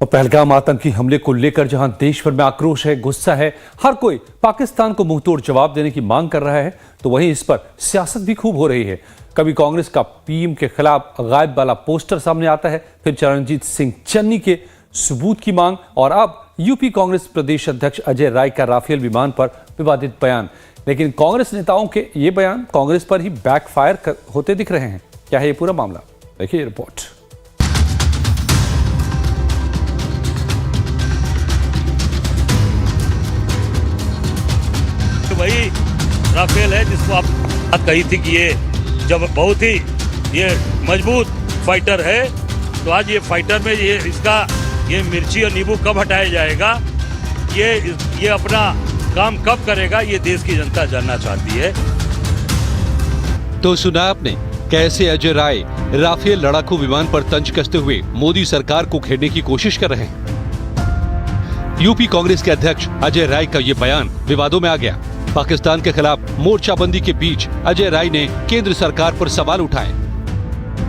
और पहलगाम आतंकी हमले को लेकर जहां देश भर में आक्रोश है, गुस्सा है, हर कोई पाकिस्तान को मुंहतोड़ जवाब देने की मांग कर रहा है, तो वहीं इस पर सियासत भी खूब हो रही है। कभी कांग्रेस का पीएम के खिलाफ गायब वाला पोस्टर सामने आता है, फिर चरणजीत सिंह चन्नी के सबूत की मांग, और अब यूपी कांग्रेस प्रदेश अध्यक्ष अजय राय का राफेल विमान पर विवादित बयान। लेकिन कांग्रेस नेताओं के ये बयान कांग्रेस पर ही बैकफायर होते दिख रहे हैं। क्या है ये पूरा मामला, देखिए रिपोर्ट। वही राफेल है जिसको आप बात कही थी कि ये जब बहुत ही ये मजबूत फाइटर है, तो आज ये फाइटर में ये मिर्ची और नींबू कब हटाया जाएगा, ये अपना काम कब करेगा, ये देश की जनता जानना चाहती है। तो सुना आपने कैसे अजय राय राफेल लड़ाकू विमान पर तंज कसते हुए मोदी सरकार को घेरने की कोशिश कर रहे हैं। यूपी कांग्रेस के अध्यक्ष अजय राय का ये बयान विवादों में आ गया। पाकिस्तान के खिलाफ मोर्चाबंदी के बीच अजय राय ने केंद्र सरकार पर सवाल उठाए,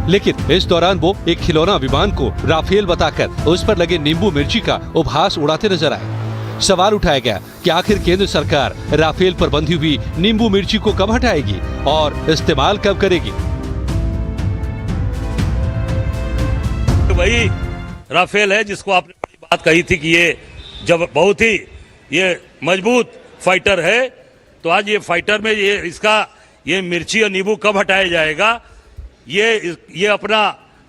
लेकिन इस दौरान वो एक खिलौना विमान को राफेल बताकर उस पर लगे नींबू मिर्ची का उपहास उड़ाते नजर आए। सवाल उठाया गया कि आखिर केंद्र सरकार राफेल पर बंधी हुई नींबू मिर्ची को कब हटाएगी और इस्तेमाल कब करेगी। तो वही राफेल है जिसको आपने बात कही थी कि ये जब बहुत ही ये मजबूत फाइटर है, तो आज ये फाइटर में ये मिर्ची और नींबू कब हटाया जाएगा, ये अपना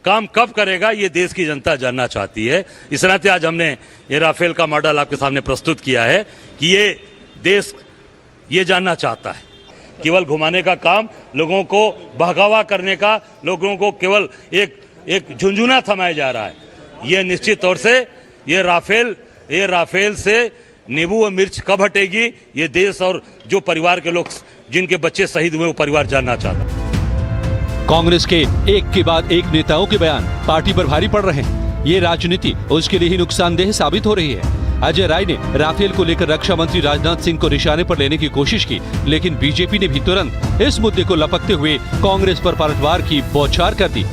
काम कब करेगा, ये देश की जनता जानना चाहती है। इस नाते आज हमने ये राफेल का मॉडल आपके सामने प्रस्तुत किया है कि ये देश ये जानना चाहता है। केवल घुमाने का काम, लोगों को बहकावा करने का, लोगों को केवल एक झुंझुना थमाया जा रहा है। ये निश्चित तौर से ये राफेल से नींबू और मिर्च कब हटेगी, ये देश और जो परिवार के लोग जिनके बच्चे शहीद हुए वो परिवार जानना चाहता है। कांग्रेस के एक के बाद एक नेताओं के बयान पार्टी पर भारी पड़ रहे हैं। ये राजनीति उसके लिए ही नुकसानदेह साबित हो रही है। अजय राय ने राफेल को लेकर रक्षा मंत्री राजनाथ सिंह को निशाने पर लेने की कोशिश की, लेकिन बीजेपी ने भी तुरंत इस मुद्दे को लपकते हुए कांग्रेस पर पलटवार की बौछार कर दी।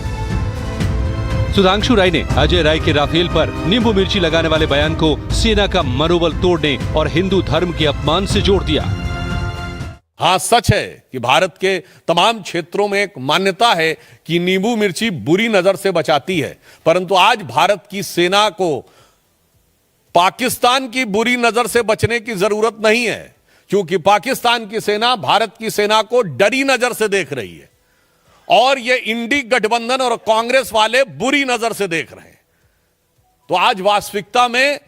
सुधांशु राय ने अजय राय के राफेल पर नींबू मिर्ची लगाने वाले बयान को सेना का मनोबल तोड़ने और हिंदू धर्म के अपमान से जोड़ दिया। हाँ, सच है कि भारत के तमाम क्षेत्रों में एक मान्यता है कि नींबू मिर्ची बुरी नजर से बचाती है, परंतु आज भारत की सेना को पाकिस्तान की बुरी नजर से बचने की जरूरत नहीं है, क्योंकि पाकिस्तान की सेना भारत की सेना को डरी नजर से देख रही है और ये इंडी गठबंधन और कांग्रेस वाले बुरी नजर से देख रहे हैं। तो आज वास्तविकता में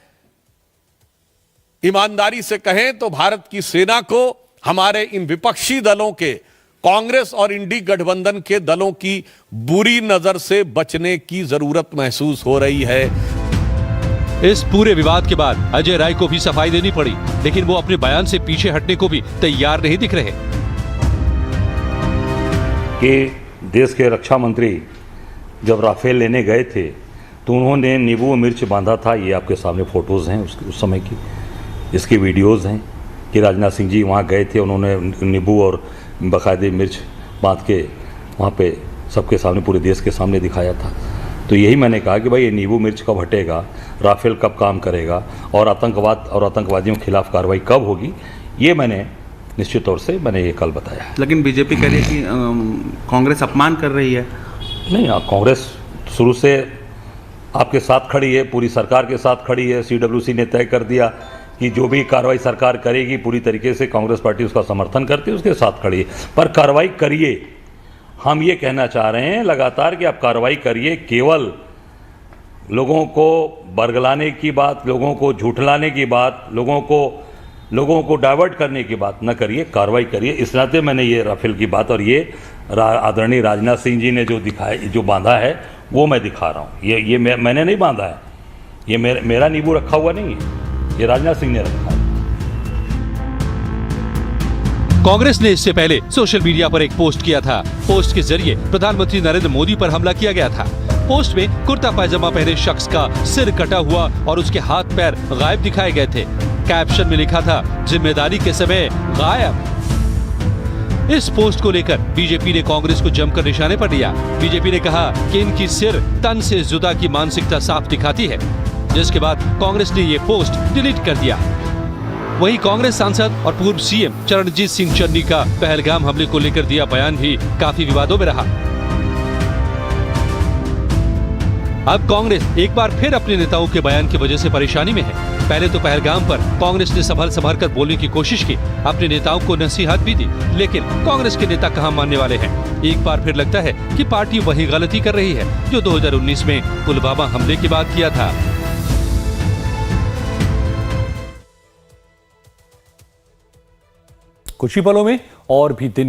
ईमानदारी से कहें तो भारत की सेना को हमारे इन विपक्षी दलों के, कांग्रेस और इंडी गठबंधन के दलों की बुरी नजर से बचने की जरूरत महसूस हो रही है। इस पूरे विवाद के बाद अजय राय को भी सफाई देनी पड़ी, लेकिन वो अपने बयान से पीछे हटने को भी तैयार नहीं दिख रहे। कि देश के रक्षा मंत्री जब राफेल लेने गए थे तो उन्होंने नींबू और मिर्च बांधा था। ये आपके सामने फोटोज़ हैं उस समय की, इसकी वीडियोज़ हैं कि राजनाथ सिंह जी वहाँ गए थे, उन्होंने नींबू और बाकायदे मिर्च बांध के वहाँ पे सबके सामने, पूरे देश के सामने दिखाया था। तो यही मैंने कहा कि भाई ये नींबू मिर्च कब हटेगा, राफेल कब काम करेगा और आतंकवाद और आतंकवादियों के खिलाफ कार्रवाई कब होगी, ये मैंने निश्चित तौर से मैंने ये कल बताया। लेकिन बीजेपी कह रही है कि कांग्रेस अपमान कर रही है। नहीं, कांग्रेस शुरू से आपके साथ खड़ी है, पूरी सरकार के साथ खड़ी है। CWC ने तय कर दिया कि जो भी कार्रवाई सरकार करेगी पूरी तरीके से कांग्रेस पार्टी उसका समर्थन करती है, उसके साथ खड़ी है। पर कार्रवाई करिए, हम ये कहना चाह रहे हैं लगातार कि आप कार्रवाई करिए। केवल लोगों को बरगलाने की बात, लोगों को झूठलाने की बात, लोगों को डाइवर्ट करने की बात न करिए, कार्रवाई करिए। इस नाते मैंने ये राफेल की बात और ये आदरणीय राजनाथ सिंह जी ने जो दिखाया, जो बांधा है वो मैं दिखा रहा हूँ। ये मैंने नहीं बांधा है, ये मेरा नींबू रखा हुआ नहीं है, ये राजनाथ सिंह ने रखा है। कांग्रेस ने इससे पहले सोशल मीडिया पर एक पोस्ट किया था। पोस्ट के जरिए प्रधानमंत्री नरेंद्र मोदी पर हमला किया गया था। पोस्ट में कुर्ता पायजामा पहने शख्स का सिर कटा हुआ और उसके हाथ पैर गायब दिखाए गए थे। कैप्शन में लिखा था, जिम्मेदारी के समय गायब। इस पोस्ट को लेकर बीजेपी ने कांग्रेस को जमकर निशाने पर लिया। बीजेपी ने कहा कि इनकी सिर तन से जुदा की मानसिकता साफ दिखाती है। जिसके बाद कांग्रेस ने ये पोस्ट डिलीट कर दिया। वहीं कांग्रेस सांसद और पूर्व सीएम चरणजीत सिंह चन्नी का पहलगाम हमले को लेकर दिया बयान भी काफी विवादों में रहा। अब कांग्रेस एक बार फिर अपने नेताओं के बयान की वजह से परेशानी में है। पहले तो पहलगाम पर कांग्रेस ने संभल कर बोलने की कोशिश की, अपने नेताओं को नसीहत भी दी, लेकिन कांग्रेस के नेता कहां मानने वाले हैं। एक बार फिर लगता है कि पार्टी वही गलती कर रही है जो 2019 में पुलवामा हमले के बाद किया था। कुछ ही पलों में और भी दिन